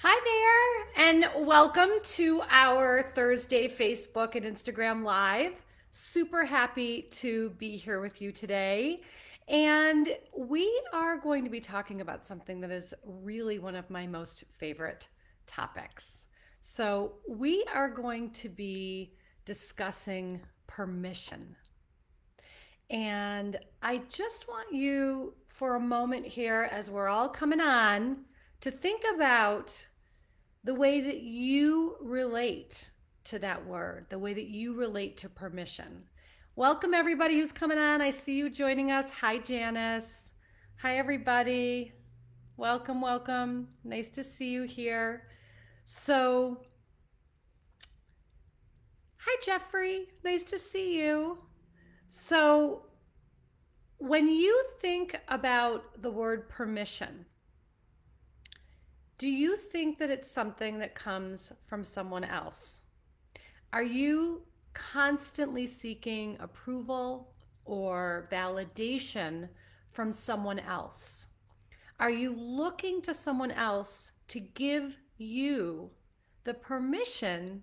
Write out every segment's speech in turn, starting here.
Hi there, and welcome to our Thursday Facebook and Instagram Live. Super happy to be here with you today. And we are going to be talking about something that is really one of my most favorite topics. So, we are going to be discussing permission. And I just want you for a moment here, as we're all coming on, to think about the way that you relate to that word, the way that you relate to permission. Welcome, everybody who's coming on. I see you joining us. Hi, Janice. Hi, everybody. Welcome, welcome. Nice to see you here. So, hi, Jeffrey. Nice to see you. So, when you think about the word permission, do you think that it's something that comes from someone else? Are you constantly seeking approval or validation from someone else? Are you looking to someone else to give you the permission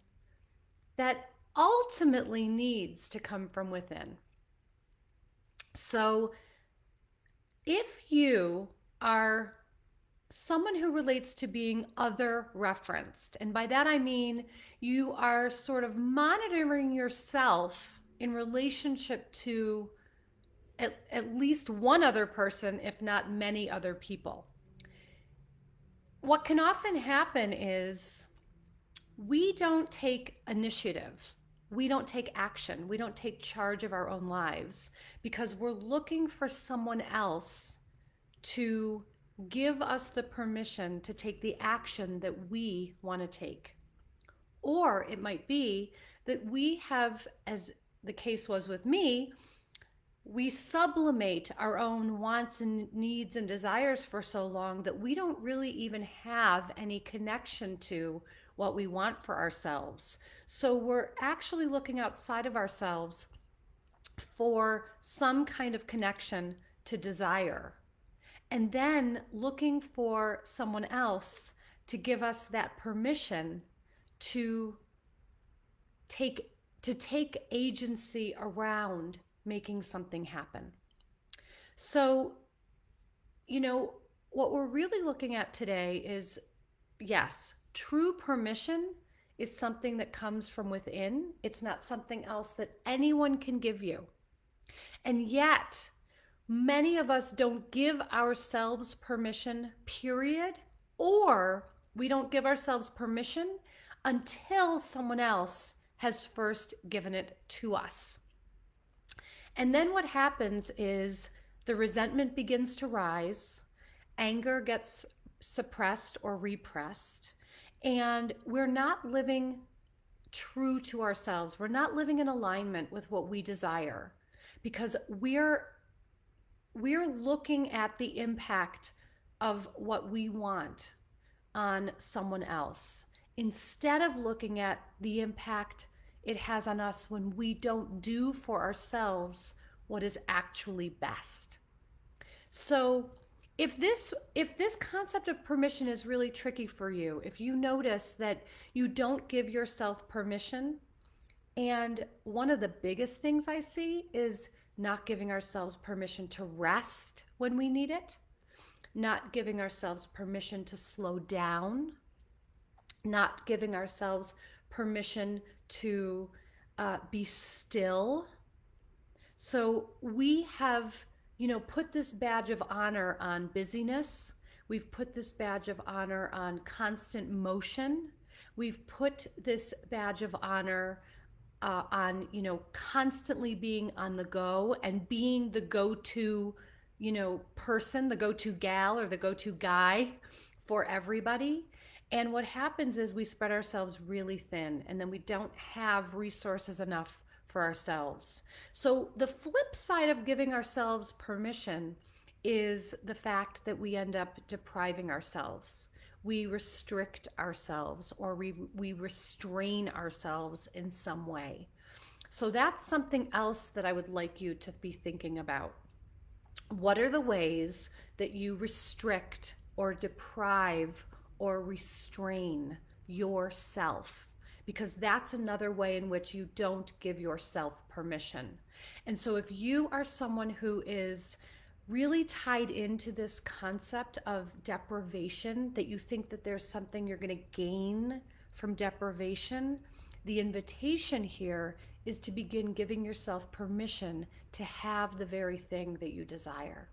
that ultimately needs to come from within? So, if you are someone who relates to being other referenced. And by that I mean you are sort of monitoring yourself in relationship to at least one other person, if not many other people. What can often happen is we don't take initiative. We don't take action. We don't take charge of our own lives because we're looking for someone else to give us the permission to take the action that we want to take. Or it might be that we have, as the case was with me, we sublimate our own wants and needs and desires for so long that we don't really even have any connection to what we want for ourselves. So we're actually looking outside of ourselves for some kind of connection to desire, and then looking for someone else to give us that permission to take take agency around making something happen. So, what we're really looking at today is, yes, true permission is something that comes from within. It's not something else that anyone can give you. And yet, many of us don't give ourselves permission, period, or we don't give ourselves permission until someone else has first given it to us. And then what happens is the resentment begins to rise, anger gets suppressed or repressed, and we're not living true to ourselves. We're not living in alignment with what we desire because we're looking at the impact of what we want on someone else instead of looking at the impact it has on us when we don't do for ourselves what is actually best. So if this concept of permission is really tricky for you, if you notice that you don't give yourself permission, and one of the biggest things I see is not giving ourselves permission to rest when we need it, not giving ourselves permission to slow down, not giving ourselves permission to be still. So we have, put this badge of honor on busyness. We've put this badge of honor on constant motion. We've put this badge of honor on constantly being on the go and being the go-to person, the go-to gal or the go-to guy for everybody. And what happens is we spread ourselves really thin, and then we don't have resources enough for ourselves. So the flip side of giving ourselves permission is the fact that we end up depriving ourselves. We restrict ourselves, or we restrain ourselves in some way. So that's something else that I would like you to be thinking about. What are the ways that you restrict or deprive or restrain yourself, because that's another way in which you don't give yourself permission. And so if you are someone who is really tied into this concept of deprivation, that you think that there's something you're going to gain from deprivation, the invitation here is to begin giving yourself permission to have the very thing that you desire.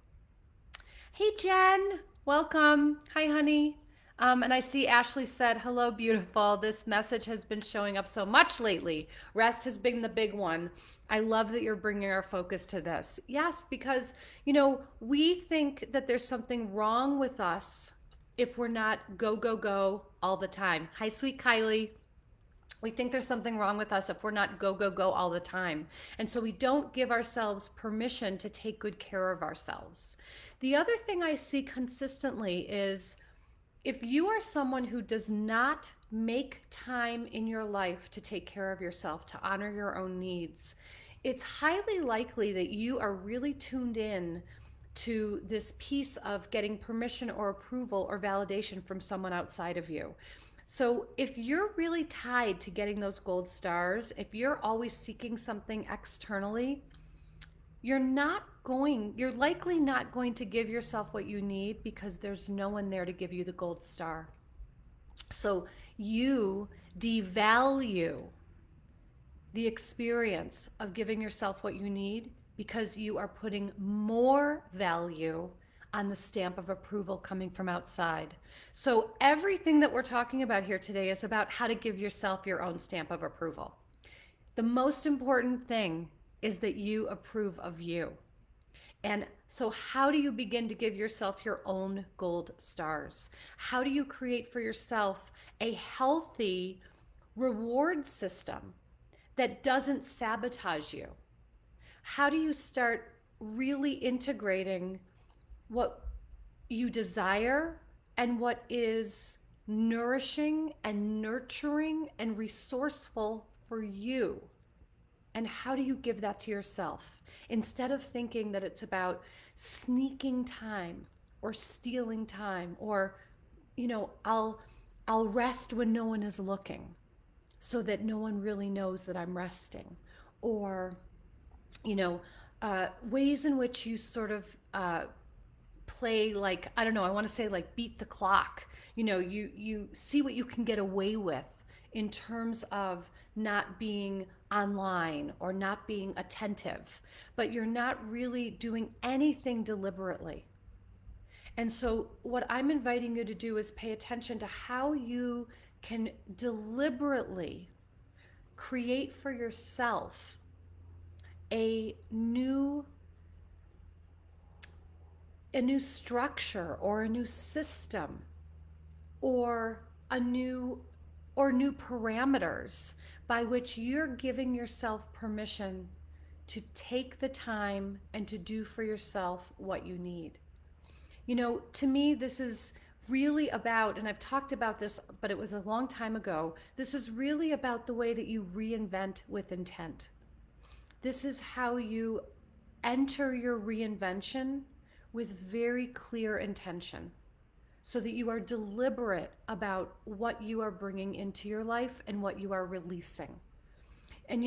Hey, Jen, welcome. Hi, honey. And I see Ashley said, hello, beautiful. This message has been showing up so much lately. Rest has been the big one. I love that you're bringing our focus to this. Yes, because, we think that there's something wrong with us if we're not go, go, go all the time. Hi, sweet Kylie. We think there's something wrong with us if we're not go, go, go all the time. And so we don't give ourselves permission to take good care of ourselves. The other thing I see consistently is if you are someone who does not make time in your life to take care of yourself, to honor your own needs, it's highly likely that you are really tuned in to this piece of getting permission or approval or validation from someone outside of you. So if you're really tied to getting those gold stars, if you're always seeking something externally, you're likely not going to give yourself what you need because there's no one there to give you the gold star. So you devalue the experience of giving yourself what you need because you are putting more value on the stamp of approval coming from outside. So everything that we're talking about here today is about how to give yourself your own stamp of approval. The most important thing is that you approve of you. And so how do you begin to give yourself your own gold stars? How do you create for yourself a healthy reward system that doesn't sabotage you? How do you start really integrating what you desire and what is nourishing and nurturing and resourceful for you? And how do you give that to yourself? Instead of thinking that it's about sneaking time or stealing time or, I'll rest when no one is looking so that no one really knows that I'm resting. Or, ways in which you sort of play, like, I don't know, I want to say like beat the clock. You see what you can get away with in terms of not being online or not being attentive, but you're not really doing anything deliberately. And so what I'm inviting you to do is pay attention to how you can deliberately create for yourself a new structure or a new system or new parameters by which you're giving yourself permission to take the time and to do for yourself what you need. To me, this is really about, and I've talked about this, but it was a long time ago, this is really about the way that you reinvent with intent. This is how you enter your reinvention with very clear intention, so that you are deliberate about what you are bringing into your life and what you are releasing. And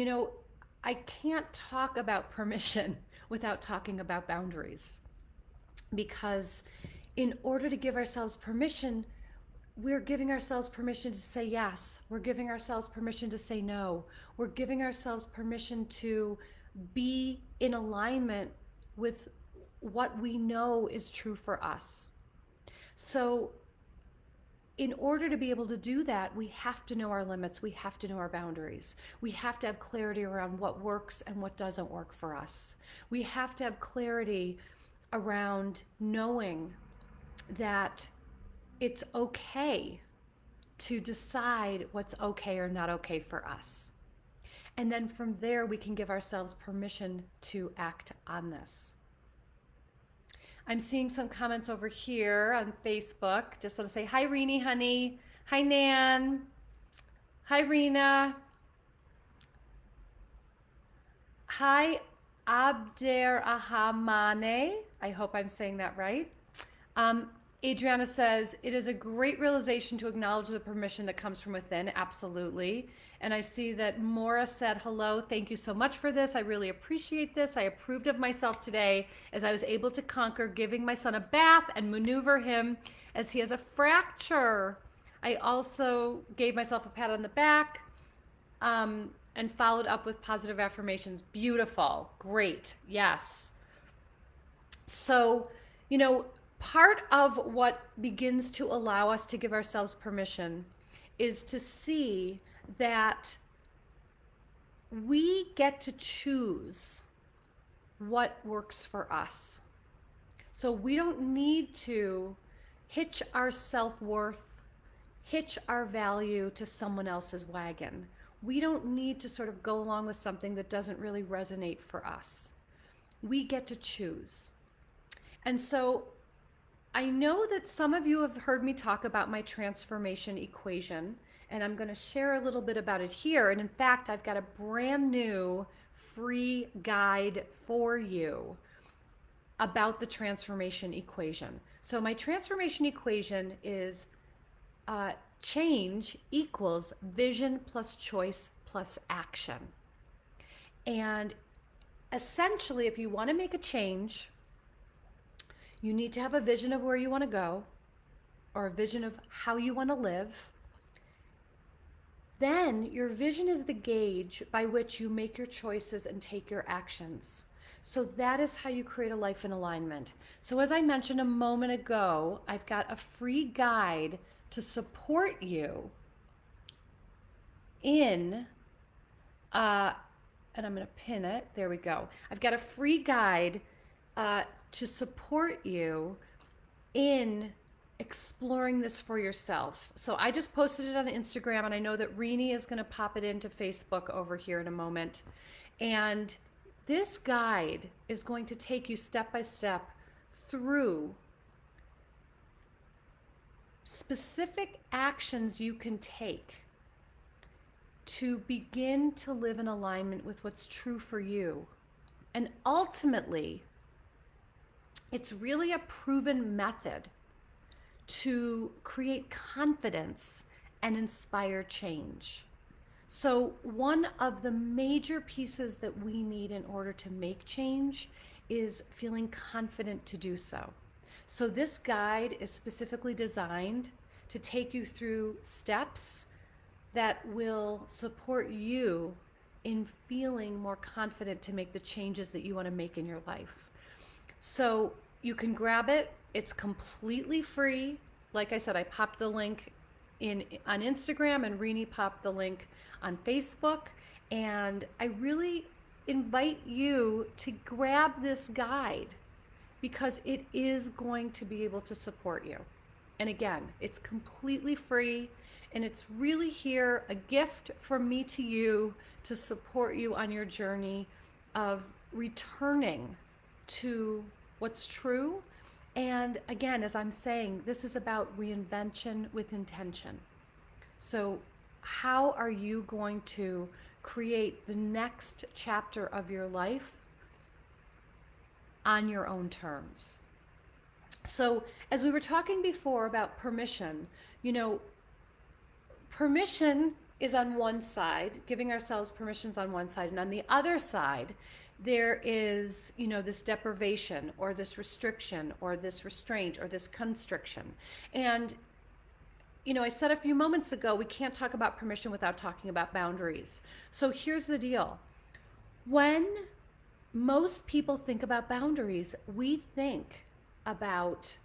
I can't talk about permission without talking about boundaries, because in order to give ourselves permission, we're giving ourselves permission to say yes. We're giving ourselves permission to say no. We're giving ourselves permission to be in alignment with what we know is true for us. So in order to be able to do that, we have to know our limits. We have to know our boundaries. We have to have clarity around what works and what doesn't work for us. We have to have clarity around knowing that it's okay to decide what's okay or not okay for us. And then from there, we can give ourselves permission to act on this. I'm seeing some comments over here on Facebook. Just want to say hi, Reenie, honey. Hi, Nan. Hi, Rena. Hi, Abderrahmane. I hope I'm saying that right. Adriana says, it is a great realization to acknowledge the permission that comes from within. Absolutely. And I see that Maura said, hello, thank you so much for this. I really appreciate this. I approved of myself today as I was able to conquer giving my son a bath and maneuver him as he has a fracture. I also gave myself a pat on the back and followed up with positive affirmations. Beautiful. Great. Yes. So, you know, part of what begins to allow us to give ourselves permission is to see that we get to choose what works for us. So we don't need to hitch our self-worth, hitch our value to someone else's wagon. We don't need to sort of go along with something that doesn't really resonate for us. We get to choose. And so I know that some of you have heard me talk about my transformation equation, and I'm going to share a little bit about it here. And in fact, I've got a brand new free guide for you about the transformation equation. So my transformation equation is change equals vision plus choice plus action. And essentially, if you want to make a change, you need to have a vision of where you want to go or a vision of how you want to live. Then your vision is the gauge by which you make your choices and take your actions. So that is how you create a life in alignment. So as I mentioned a moment ago, I've got a free guide to support you in, and I'm going to pin it. There we go. I've got a free guide to support you in exploring this for yourself. So I just posted it on Instagram, and I know that Rini is going to pop it into Facebook over here in a moment. And this guide is going to take you step by step through specific actions you can take to begin to live in alignment with what's true for you. And ultimately, it's really a proven method to create confidence and inspire change. So one of the major pieces that we need in order to make change is feeling confident to do so. So this guide is specifically designed to take you through steps that will support you in feeling more confident to make the changes that you want to make in your life. So you can grab it. It's completely free. Like I said, I popped the link on Instagram, and Rini popped the link on Facebook. And I really invite you to grab this guide because it is going to be able to support you. And again, it's completely free, and it's really here, a gift from me to you to support you on your journey of returning to what's true. And again, as I'm saying, this is about reinvention with intention. So how are you going to create the next chapter of your life on your own terms? So as we were talking before about permission, permission is on one side, giving ourselves permissions on one side, and on the other side, there is, this deprivation or this restriction or this restraint or this constriction. And, I said a few moments ago, we can't talk about permission without talking about boundaries. So here's the deal. When most people think about boundaries, we think about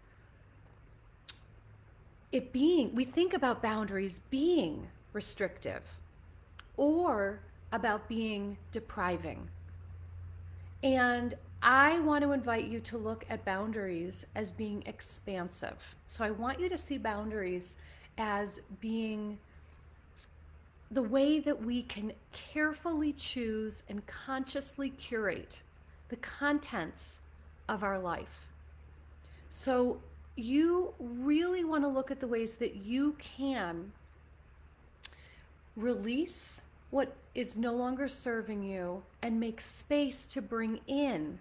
we think about boundaries being restrictive or about being depriving. And I want to invite you to look at boundaries as being expansive. So I want you to see boundaries as being the way that we can carefully choose and consciously curate the contents of our life. So you really want to look at the ways that you can release what is no longer serving you and make space to bring in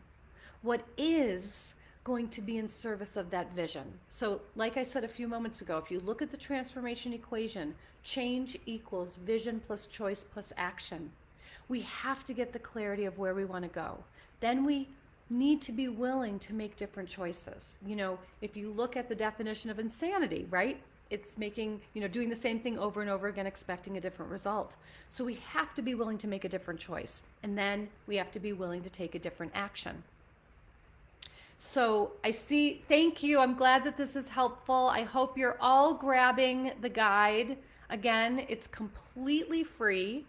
what is going to be in service of that vision. So, like I said a few moments ago, if you look at the transformation equation, change equals vision plus choice plus action. We have to get the clarity of where we want to go. Then we need to be willing to make different choices. You know, if you look at the definition of insanity, right? It's making, doing the same thing over and over again, expecting a different result. So we have to be willing to make a different choice. And then we have to be willing to take a different action. So I see, thank you. I'm glad that this is helpful. I hope you're all grabbing the guide. Again, it's completely free.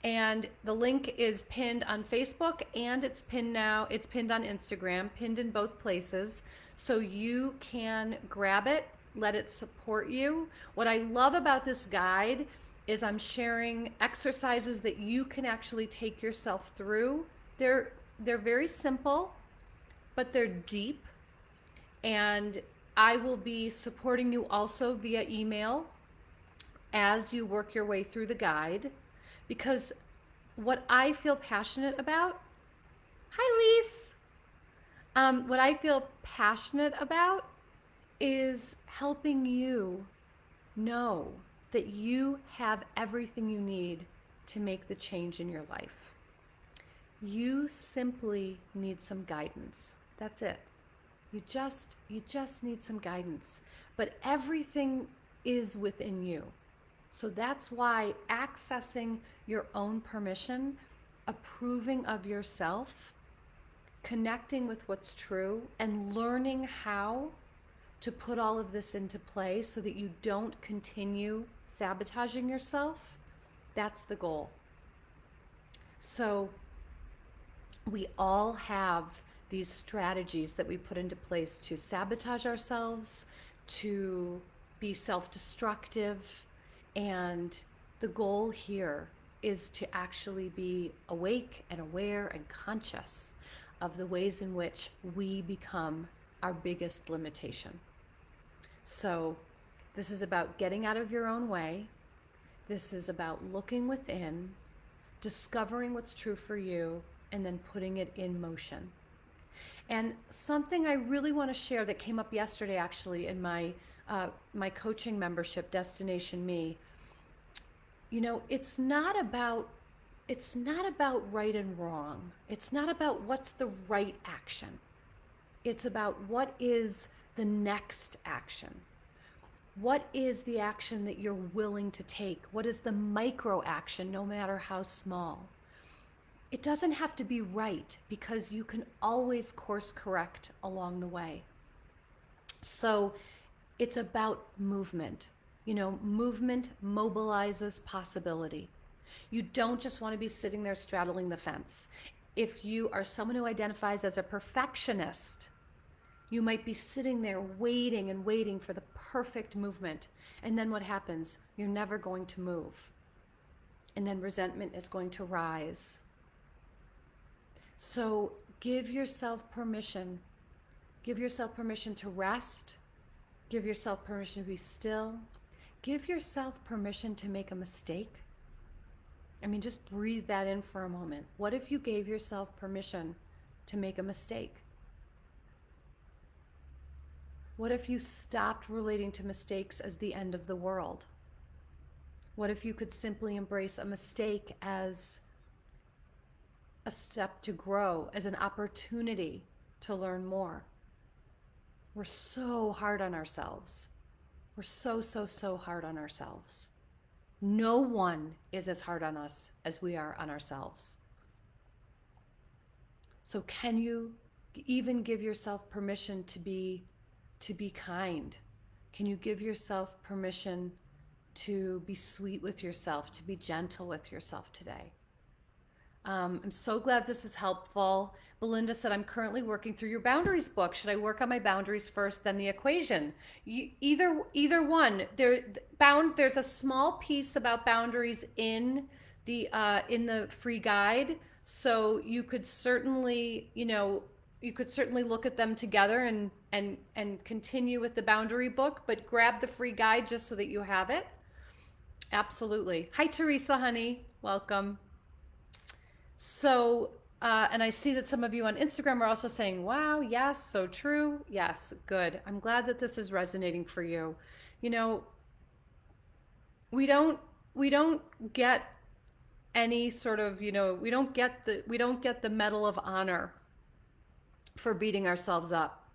And the link is pinned on Facebook and it's pinned on Instagram, pinned in both places. So you can grab it, let it support you. What I love about this guide is I'm sharing exercises that you can actually take yourself through. They're very simple, but they're deep. And I will be supporting you also via email as you work your way through the guide, because what I feel passionate about, hi Lise, what I feel passionate about is helping you know that you have everything you need to make the change in your life. You simply need some guidance. That's it. You just need some guidance. But everything is within you. So that's why accessing your own permission, approving of yourself, connecting with what's true, and learning how to put all of this into play so that you don't continue sabotaging yourself, that's the goal. So we all have these strategies that we put into place to sabotage ourselves, to be self-destructive, and the goal here is to actually be awake and aware and conscious of the ways in which we become our biggest limitation. So this is about getting out of your own way. This is about looking within, discovering what's true for you, and then putting it in motion. And something I really want to share that came up yesterday actually in my coaching membership, Destination Me. It's not about right and wrong. It's not about what's the right action. It's about what is the next action. What is the action that you're willing to take? What is the micro action, no matter how small? It doesn't have to be right, because you can always course correct along the way. So it's about movement. Movement mobilizes possibility. You don't just want to be sitting there straddling the fence. If you are someone who identifies as a perfectionist, you might be sitting there waiting and waiting for the perfect movement. And then what happens? You're never going to move. And then resentment is going to rise. So give yourself permission. Give yourself permission to rest. Give yourself permission to be still. Give yourself permission to make a mistake. Just breathe that in for a moment. What if you gave yourself permission to make a mistake? What if you stopped relating to mistakes as the end of the world? What if you could simply embrace a mistake as a step to grow, as an opportunity to learn more? We're so hard on ourselves. We're so hard on ourselves. No one is as hard on us as we are on ourselves. So can you even give yourself permission to be kind? Can you give yourself permission to be sweet with yourself, to be gentle with yourself today? I'm so glad this is helpful. Belinda said, I'm currently working through your boundaries book. Should I work on my boundaries first, then the equation? Either one. There's a small piece about boundaries in the free guide. So you could certainly, look at them together and continue with the boundary book, but grab the free guide just so that you have it. Absolutely. Hi, Teresa, honey. Welcome. So And I see that some of you on Instagram are also saying, wow, yes, so true. Yes, good. I'm glad that this is resonating for you. You know, we don't we don't get any sort of, we don't get the medal of honor for beating ourselves up.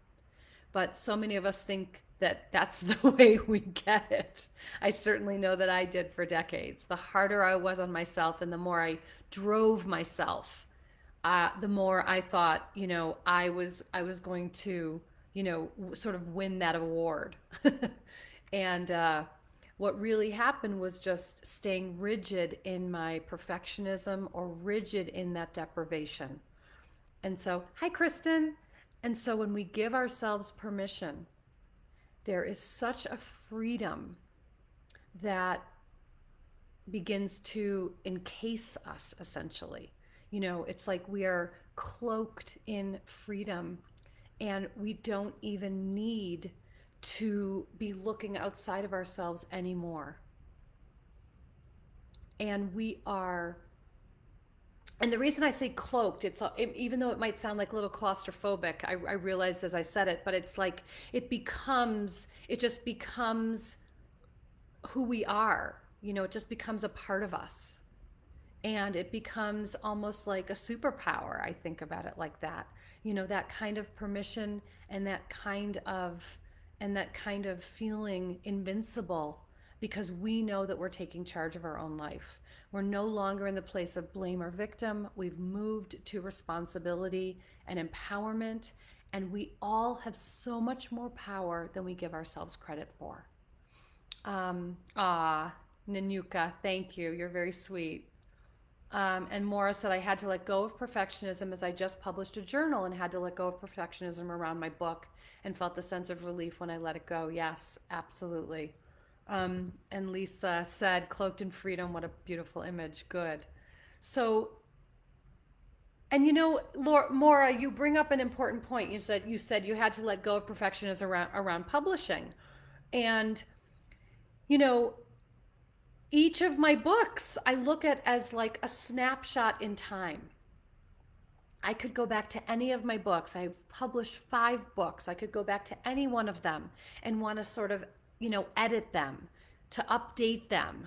But so many of us think that that's the way we get it. I certainly know that I did for decades. The harder I was on myself and the more I drove myself, the more I thought, I was going to, sort of win that award. And what really happened was just staying rigid in my perfectionism or rigid in that deprivation. And so, hi, Kristen. And so, when we give ourselves permission, there is such a freedom that begins to encase us, essentially. It's like we are cloaked in freedom and we don't even need to be looking outside of ourselves anymore. And we are, and the reason I say cloaked, even though it might sound like a little claustrophobic, I realized as I said it, but it's like it just becomes who we are. It just becomes a part of us. And it becomes almost like a superpower. I think about it like that. That kind of permission and that kind of feeling invincible because we know that we're taking charge of our own life. We're no longer in the place of blame or victim. We've moved to responsibility and empowerment, and we all have so much more power than we give ourselves credit for. Nanuka, thank you. You're very sweet. And Maura said, I had to let go of perfectionism as I just published a journal and had to let go of perfectionism around my book and felt the sense of relief when I let it go. Yes, absolutely. And Lisa said, cloaked in freedom, what a beautiful image. Good. So, and Maura, you bring up an important point. You said you had to let go of perfectionism around publishing. And, you know, each of my books I look at as like a snapshot in time. I could go back to any of my books. I've published 5 books. I could go back to any one of them and want to sort of, edit them, to update them,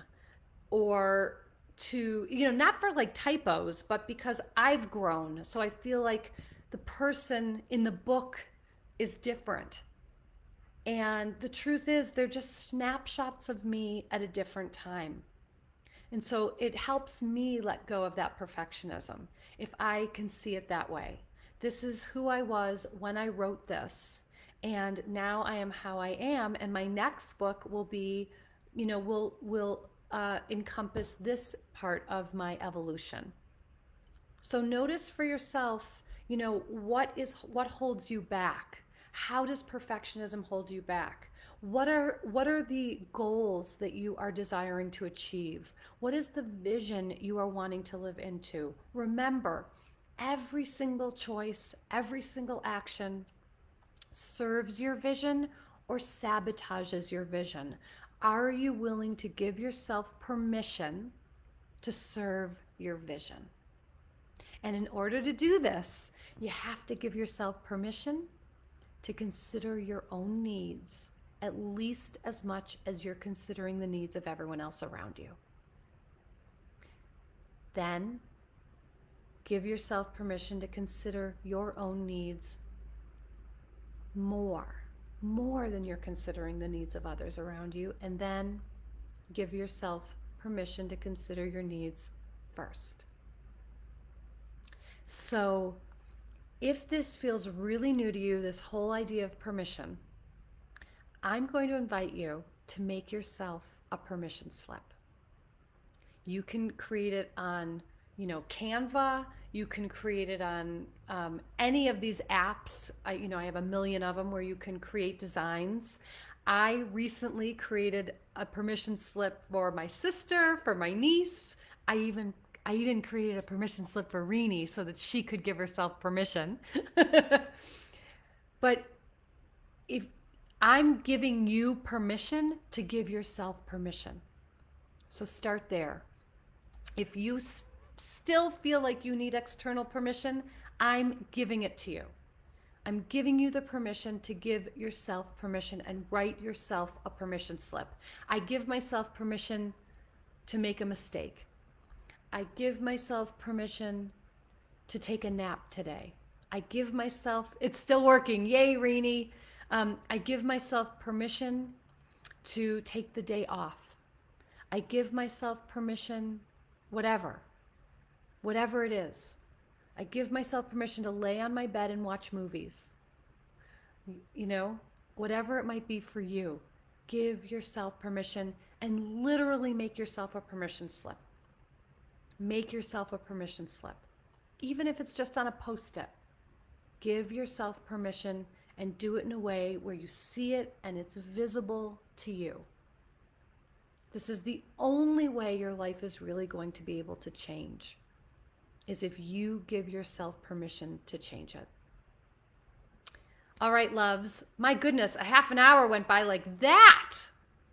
or to, not for like typos, but because I've grown. So I feel like the person in the book is different. And the truth is, they're just snapshots of me at a different time. And so it helps me let go of that perfectionism if I can see it that way. This is who I was when I wrote this, and now I am how I am. And my next book will be, will encompass this part of my evolution. So notice for yourself, what holds you back? How does perfectionism hold you back? What are the goals that you are desiring to achieve? What is the vision you are wanting to live into? Remember, every single choice, every single action serves your vision or sabotages your vision. Are you willing to give yourself permission to serve your vision? And in order to do this, you have to give yourself permission to consider your own needs at least as much as you're considering the needs of everyone else around you. Then give yourself permission to consider your own needs more than you're considering the needs of others around you. And then give yourself permission to consider your needs first. So if this feels really new to you, this whole idea of permission, I'm going to invite you to make yourself a permission slip. You can create it on, Canva. You can create it on any of these apps. I have a million of them where you can create designs. I recently created a permission slip for my sister, for my niece. I even created a permission slip for Rini so that she could give herself permission. But if I'm giving you permission to give yourself permission. So start there. If you still feel like you need external permission, I'm giving it to you. I'm giving you the permission to give yourself permission and write yourself a permission slip. I give myself permission to make a mistake. I give myself permission to take a nap today. I give myself, it's still working. Yay, Rini. I give myself permission to take the day off. I give myself permission, whatever it is. I give myself permission to lay on my bed and watch movies. You know, whatever it might be for you, give yourself permission and literally make yourself a permission slip. Make yourself a permission slip. Even if it's just on a post-it, give yourself permission and do it in a way where you see it and it's visible to you. This is the only way your life is really going to be able to change, is if you give yourself permission to change it. All right, loves. My goodness, a half an hour went by like that.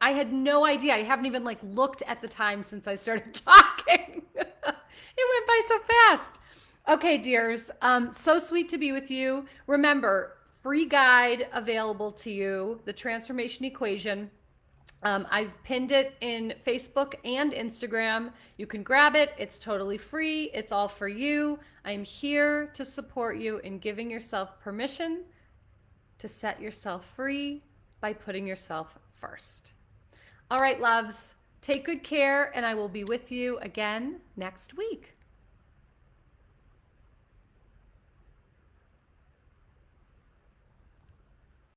I had no idea. I haven't even looked at the time since I started talking. It went by so fast. Okay, dears. So sweet to be with you. Remember, free guide available to you, the transformation equation. I've pinned it in Facebook and Instagram. You can grab it. It's totally free. It's all for you. I'm here to support you in giving yourself permission to set yourself free by putting yourself first. All right, loves, take good care, and I will be with you again next week.